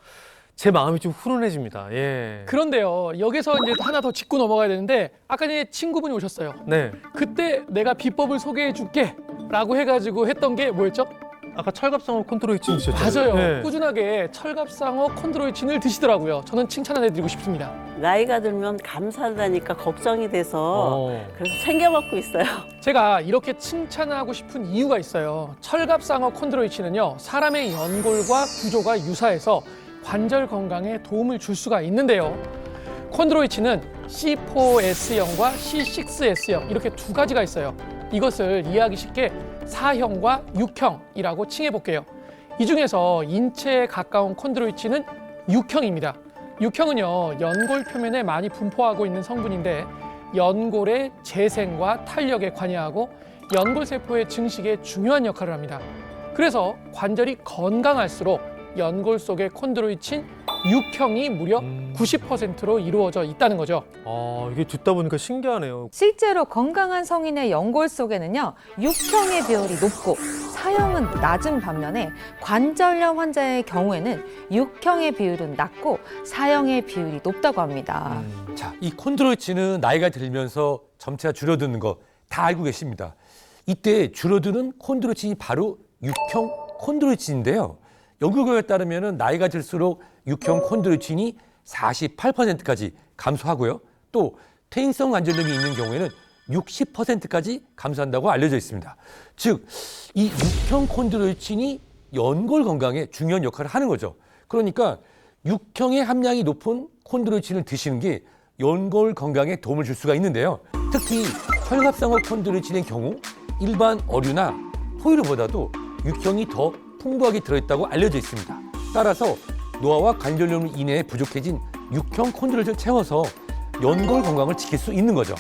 제 마음이 좀 훈훈해집니다. 예. 그런데요, 여기서 이제 하나 더 짚고 넘어가야 되는데 아까 전에 친구분이 오셨어요. 네. 그때 내가 비법을 소개해 줄게 라고 해가지고 했던 게 뭐였죠? 아까 철갑상어 콘드로이친 드셨죠? 맞아요. 네. 꾸준하게 철갑상어 콘드로이친을 드시더라고요. 저는 칭찬해드리고 싶습니다. 나이가 들면 감사하다니까 걱정이 돼서 그래서 챙겨 먹고 있어요. 제가 이렇게 칭찬하고 싶은 이유가 있어요. 철갑상어 콘드로이친은요, 사람의 연골과 구조가 유사해서 관절 건강에 도움을 줄 수가 있는데요. 콘드로이친은 C4S형과 C6S형 이렇게 두 가지가 있어요. 이것을 이해하기 쉽게 4형과 6형이라고 칭해 볼게요. 이 중에서 인체에 가까운 콘드로이친은 6형입니다. 6형은요, 연골 표면에 많이 분포하고 있는 성분인데 연골의 재생과 탄력에 관여하고 연골 세포의 증식에 중요한 역할을 합니다. 그래서 관절이 건강할수록 연골 속의 콘드로이친 6형이 무려 90%로 이루어져 있다는 거죠. 이게 듣다 보니까 신기하네요. 실제로 건강한 성인의 연골 속에는요, 6형의 비율이 높고 4형은 낮은 반면에 관절염 환자의 경우에는 6형의 비율은 낮고 4형의 비율이 높다고 합니다. 자, 이 콘드로이친은 나이가 들면서 점차 줄어드는 거 다 알고 계십니다. 이때 줄어드는 콘드로이친이 바로 6형 콘드로이친인데요. 연구 결과에 따르면 나이가 들수록 6형 콘드로이친이 48%까지 감소하고요. 또 퇴행성 관절염이 있는 경우에는 60%까지 감소한다고 알려져 있습니다. 즉, 이 6형 콘드로이친이 연골 건강에 중요한 역할을 하는 거죠. 그러니까 6형의 함량이 높은 콘드로이친을 드시는 게 연골 건강에 도움을 줄 수가 있는데요. 특히 철갑상어 콘드로이친의 경우 일반 어류나 포유류보다도 6형이 더 풍부하게 들어있다고 알려져 있습니다. 따라서 노화와 관절염으로 인해 부족해진 6형 콘드로이친을 채워서 연골 건강을 지킬 수 있는 거죠.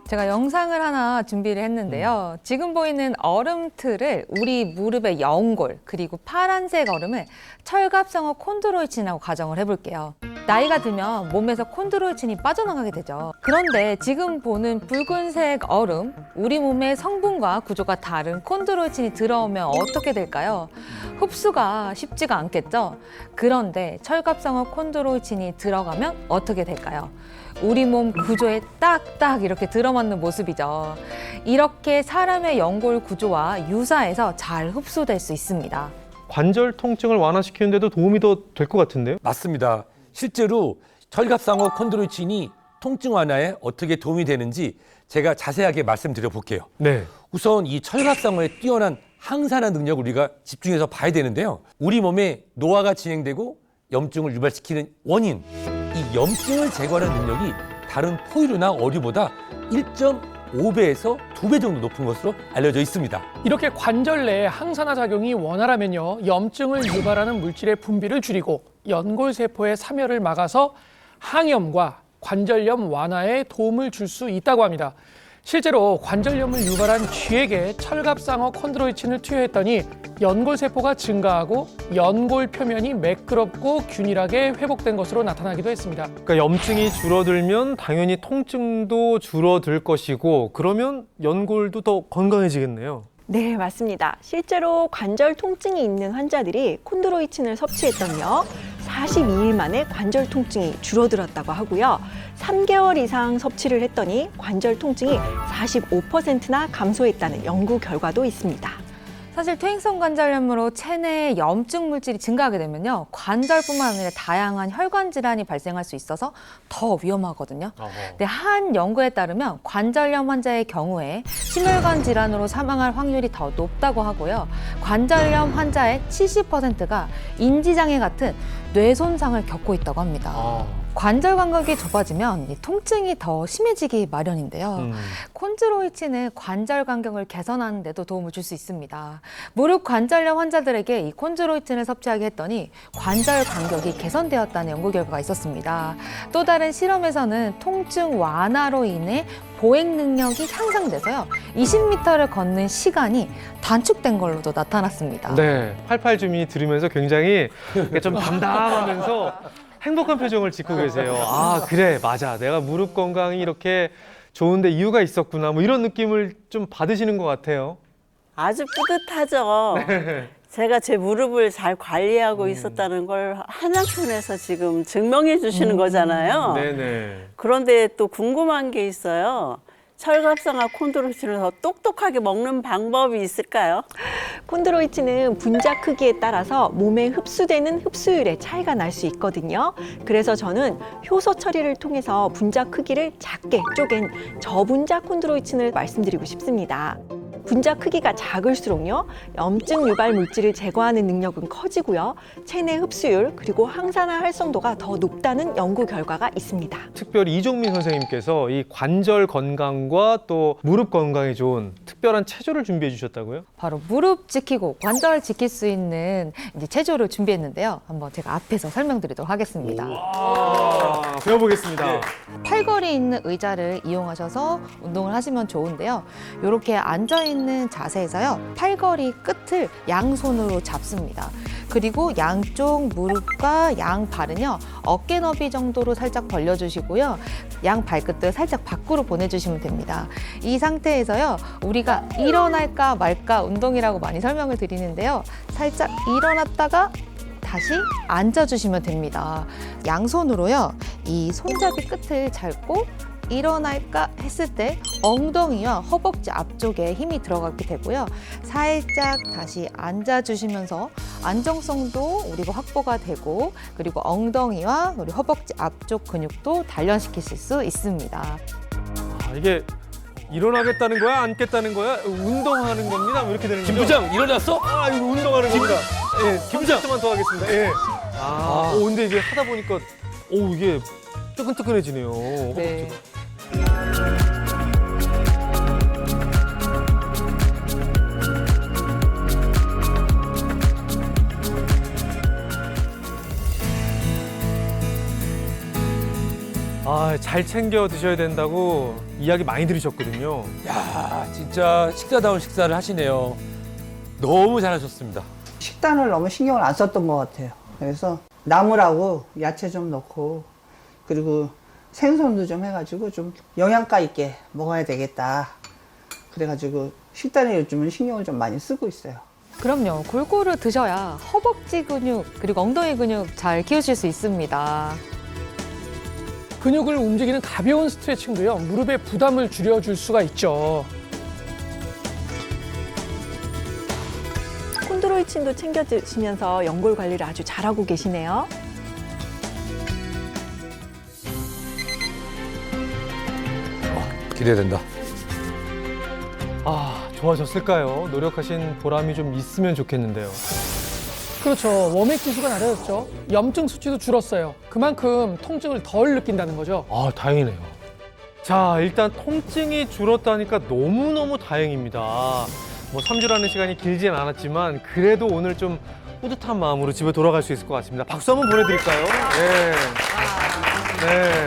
제가 영상을 하나 준비를 했는데요. 지금 보이는 얼음틀을 우리 무릎의 연골 그리고 파란색 얼음을 철갑상어 콘드로이친이라고 가정을 해볼게요. 나이가 들면 몸에서 콘드로이친이 빠져나가게 되죠. 그런데 지금 보는 붉은색 얼음, 우리 몸의 성분과 구조가 다른 콘드로이친이 들어오면 어떻게 될까요? 흡수가 쉽지가 않겠죠. 그런데 철갑상어 콘드로이친이 들어가면 어떻게 될까요? 우리 몸 구조에 딱딱 이렇게 들어맞는 모습이죠. 이렇게 사람의 연골 구조와 유사해서 잘 흡수될 수 있습니다. 관절 통증을 완화시키는 데도 도움이 더 될 것 같은데요? 맞습니다. 실제로 철갑상어 콘드로이친이 통증 완화에 어떻게 도움이 되는지 제가 자세하게 말씀드려 볼게요. 네. 우선 이 철갑상어의 뛰어난 항산화 능력을 우리가 집중해서 봐야 되는데요. 우리 몸에 노화가 진행되고 염증을 유발시키는 원인, 이 염증을 제거하는 능력이 다른 포유류나 어류보다 1.5배에서 2배 정도 높은 것으로 알려져 있습니다. 이렇게 관절 내 항산화 작용이 원활하면요, 염증을 유발하는 물질의 분비를 줄이고 연골 세포의 사멸을 막아서 항염과 관절염 완화에 도움을 줄 수 있다고 합니다. 실제로 관절염을 유발한 쥐에게 철갑상어 콘드로이친을 투여했더니 연골 세포가 증가하고 연골 표면이 매끄럽고 균일하게 회복된 것으로 나타나기도 했습니다. 그러니까 염증이 줄어들면 당연히 통증도 줄어들 것이고 그러면 연골도 더 건강해지겠네요. 네, 맞습니다. 실제로 관절 통증이 있는 환자들이 콘드로이친을 섭취했더니요, 42일 만에 관절 통증이 줄어들었다고 하고요. 3개월 이상 섭취를 했더니 관절 통증이 45%나 감소했다는 연구 결과도 있습니다. 사실 퇴행성 관절염으로 체내에 염증 물질이 증가하게 되면요, 관절뿐만 아니라 다양한 혈관 질환이 발생할 수 있어서 더 위험하거든요. 근데 한 연구에 따르면 관절염 환자의 경우에 심혈관 질환으로 사망할 확률이 더 높다고 하고요. 관절염 환자의 70%가 인지장애 같은 뇌 손상을 겪고 있다고 합니다. 관절 간격이 좁아지면 통증이 더 심해지기 마련인데요. 콘드로이친은 관절 간격을 개선하는 데도 도움을 줄 수 있습니다. 무릎 관절염 환자들에게 이 콘드로이친을 섭취하게 했더니 관절 간격이 개선되었다는 연구 결과가 있었습니다. 또 다른 실험에서는 통증 완화로 인해 보행 능력이 향상돼서요. 20m를 걷는 시간이 단축된 걸로도 나타났습니다. 네, 88 주민이 들으면서 굉장히 좀 담담하면서 행복한 표정을 짓고 계세요. 아, 그래, 맞아. 내가 무릎 건강이 이렇게 좋은데 이유가 있었구나. 뭐 이런 느낌을 좀 받으시는 것 같아요. 아주 뿌듯하죠. 제가 제 무릎을 잘 관리하고 있었다는 걸 한양촌에서 지금 증명해 주시는 거잖아요. 네네. 그런데 또 궁금한 게 있어요. 철갑상아 콘드로이친을 더 똑똑하게 먹는 방법이 있을까요? 콘드로이친은 분자 크기에 따라서 몸에 흡수되는 흡수율에 차이가 날 수 있거든요. 그래서 저는 효소 처리를 통해서 분자 크기를 작게 쪼갠 저분자 콘드로이친을 말씀드리고 싶습니다. 분자 크기가 작을수록요, 염증 유발 물질을 제거하는 능력은 커지고요, 체내 흡수율 그리고 항산화 활성도가 더 높다는 연구 결과가 있습니다. 특별히 이종민 선생님께서 이 관절 건강과 또 무릎 건강에 좋은 특별한 체조를 준비해 주셨다고요? 바로 무릎 지키고 관절 지킬 수 있는 이제 체조를 준비했는데요. 한번 제가 앞에서 설명드리도록 하겠습니다. 배워보겠습니다. 팔걸이 있는 의자를 이용하셔서 운동을 하시면 좋은데요. 이렇게 앉아있는 자세에서요, 팔걸이 끝을 양손으로 잡습니다. 그리고 양쪽 무릎과 양발은요, 어깨 너비 정도로 살짝 벌려주시고요. 양 발끝을 살짝 밖으로 보내주시면 됩니다. 이 상태에서요, 우리가 일어날까 말까 운동이라고 많이 설명을 드리는데요. 살짝 일어났다가 다시 앉아주시면 됩니다. 양손으로요, 이 손잡이 끝을 잡고 일어날까 했을 때 엉덩이와 허벅지 앞쪽에 힘이 들어가게 되고요. 살짝 다시 앉아주시면서 안정성도 우리가 확보가 되고, 그리고 엉덩이와 우리 허벅지 앞쪽 근육도 단련시키실 수 있습니다. 아, 이게 일어나겠다는 거야? 앉겠다는 거야? 운동하는 겁니다. 뭐 이렇게 되는 거죠? 김 부장 일어났어? 아, 이거 운동하는 겁니다. 예, 김 부장. 조금만 더 하겠습니다. 예. 근데 이게 하다 보니까, 이게 뜨끈뜨끈해지네요. 네. 잘 챙겨 드셔야 된다고 이야기 많이 들으셨거든요. 야, 진짜 식사다운 식사를 하시네요. 너무 잘하셨습니다. 식단을 너무 신경을 안 썼던 것 같아요. 그래서 나물하고 야채 좀 넣고, 그리고 생선도 좀 해가지고 좀 영양가 있게 먹어야 되겠다. 그래가지고 식단에 요즘은 신경을 좀 많이 쓰고 있어요. 그럼요. 골고루 드셔야 허벅지 근육 그리고 엉덩이 근육 잘 키우실 수 있습니다. 근육을 움직이는 가벼운 스트레칭도요, 무릎의 부담을 줄여줄 수가 있죠. 콘드로이친도 챙겨 드시면서 연골 관리를 아주 잘하고 계시네요. 기대된다. 좋아졌을까요? 노력하신 보람이 좀 있으면 좋겠는데요. 그렇죠. 워맥 지수가 낮아졌죠. 염증 수치도 줄었어요. 그만큼 통증을 덜 느낀다는 거죠. 다행이네요. 자, 일단 통증이 줄었다니까 너무너무 다행입니다. 뭐 3주라는 시간이 길진 않았지만 그래도 오늘 좀 뿌듯한 마음으로 집에 돌아갈 수 있을 것 같습니다. 박수 한번 보내드릴까요? 네. 네.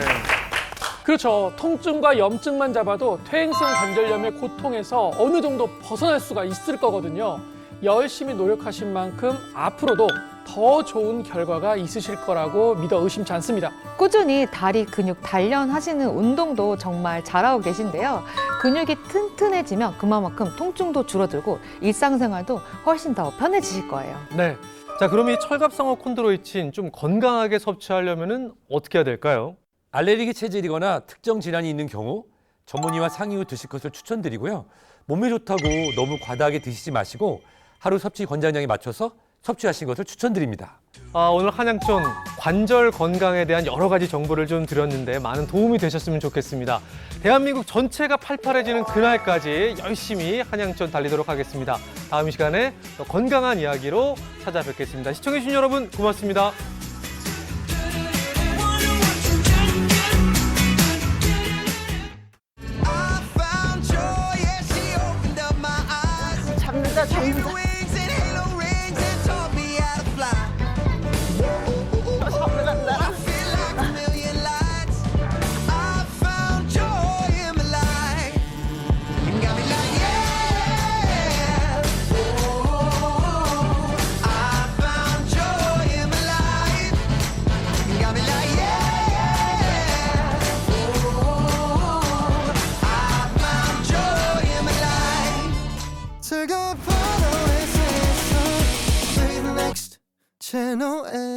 그렇죠. 통증과 염증만 잡아도 퇴행성 관절염의 고통에서 어느 정도 벗어날 수가 있을 거거든요. 열심히 노력하신 만큼 앞으로도 더 좋은 결과가 있으실 거라고 믿어 의심치 않습니다. 꾸준히 다리 근육 단련하시는 운동도 정말 잘하고 계신데요. 근육이 튼튼해지면 그만큼 통증도 줄어들고 일상생활도 훨씬 더 편해지실 거예요. 네. 자, 그럼 이 철갑상어 콘드로이친 좀 건강하게 섭취하려면은 어떻게 해야 될까요? 알레르기 체질이거나 특정 질환이 있는 경우 전문의와 상의 후 드실 것을 추천드리고요. 몸에 좋다고 너무 과다하게 드시지 마시고 하루 섭취 권장량에 맞춰서 섭취하신 것을 추천드립니다. 오늘 한양촌 관절 건강에 대한 여러 가지 정보를 좀 드렸는데 많은 도움이 되셨으면 좋겠습니다. 대한민국 전체가 팔팔해지는 그날까지 열심히 한양촌 달리도록 하겠습니다. 다음 시간에 더 건강한 이야기로 찾아뵙겠습니다. 시청해주신 여러분 고맙습니다. 잡는다, 잡는다. I feel like a million lights. I found joy in my life. 채널 A